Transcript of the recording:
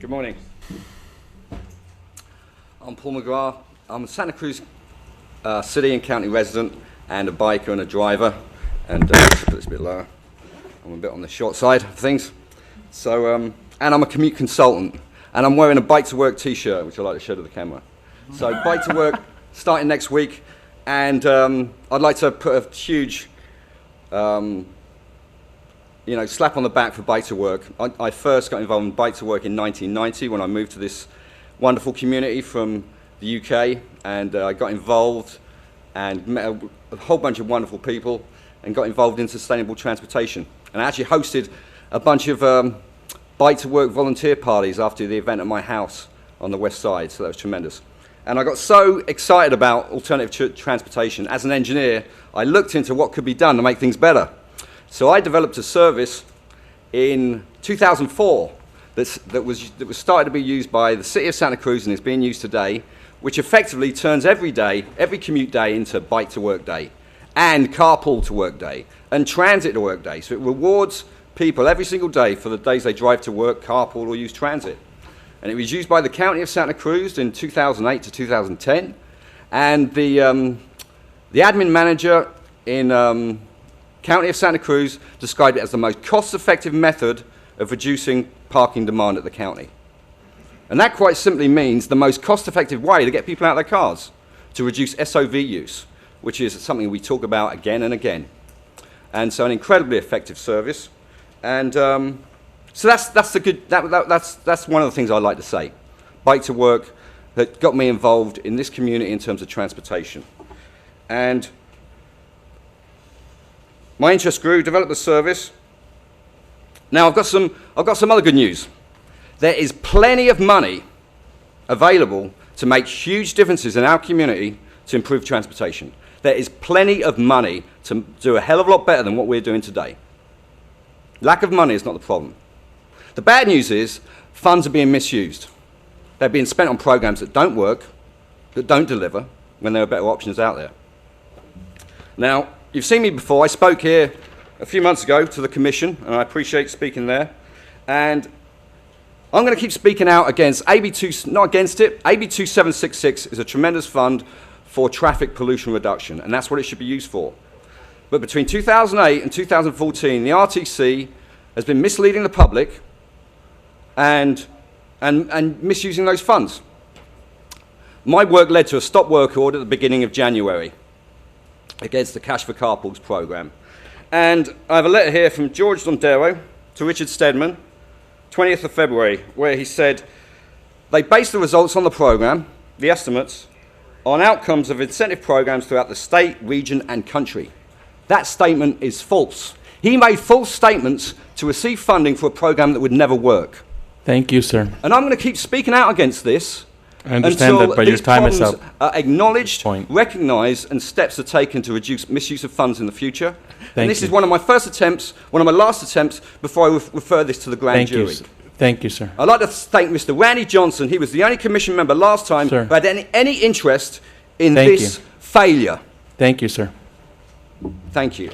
Good morning. I'm Paul McGrath. I'm a Santa Cruz city and county resident and a biker and a driver. And just put this a bit lower. I'm a bit on the short side of things. So, and I'm a commute consultant. And I'm wearing a Bike to Work t-shirt, which I like to show to the camera. So Bike to Work starting next week. And I'd like to put a huge slap on the back for Bike to Work. I first got involved in Bike to Work in 1990 when I moved to this wonderful community from the UK, and I got involved and met a whole bunch of wonderful people and got involved in sustainable transportation. And I actually hosted a bunch of Bike to Work volunteer parties after the event at my house on the west side, so that was tremendous. And I got so excited about alternative transportation. As an engineer, I looked into what could be done to make things better. So I developed a service in 2004 that was started to be used by the city of Santa Cruz and is being used today, which effectively turns every day, every commute day into Bike to Work day, and carpool to work day, and transit to work day. So it rewards people every single day for the days they drive to work, carpool, or use transit. And it was used by the county of Santa Cruz in 2008 to 2010, and the admin manager in County of Santa Cruz described it as the most cost-effective method of reducing parking demand at the county. And that quite simply means the most cost-effective way to get people out of their cars, to reduce SOV use, which is something we talk about again and again. And so an incredibly effective service. And so that's one of the things I like to say. Bike to Work that got me involved in this community in terms of transportation. And my interest grew, developed the service. Now I've got some other good news. There is plenty of money available to make huge differences in our community to improve transportation. There is plenty of money to do a hell of a lot better than what we're doing today. Lack of money is not the problem. The bad news is funds are being misused. They're being spent on programs that don't work, that don't deliver, when there are better options out there. Now, you've seen me before. I spoke here a few months ago to the Commission, and I appreciate speaking there. And I'm going to keep speaking out against not against it. AB 2766 is a tremendous fund for traffic pollution reduction, and that's what it should be used for. But between 2008 and 2014, the RTC has been misleading the public and misusing those funds. My work led to a stop work order at the beginning of January against the Cash-for-Carpools program. And I have a letter here from George Londero to Richard Stedman, 20th of February, where he said, they based the results on the program, the estimates, on outcomes of incentive programs throughout the state, region, and country. That statement is false. He made false statements to receive funding for a program that would never work. Thank you, sir. And I'm going to keep speaking out against this. I understand that, but your time is up. Are acknowledged, recognized, and steps are taken to reduce misuse of funds in the future. And this is one of my first attempts, one of my last attempts, before I refer this to the grand jury. Thank you, sir. I'd like to thank Mr. Randy Johnson. He was the only commission member last time who had any interest in this failure. Thank you, sir. Thank you.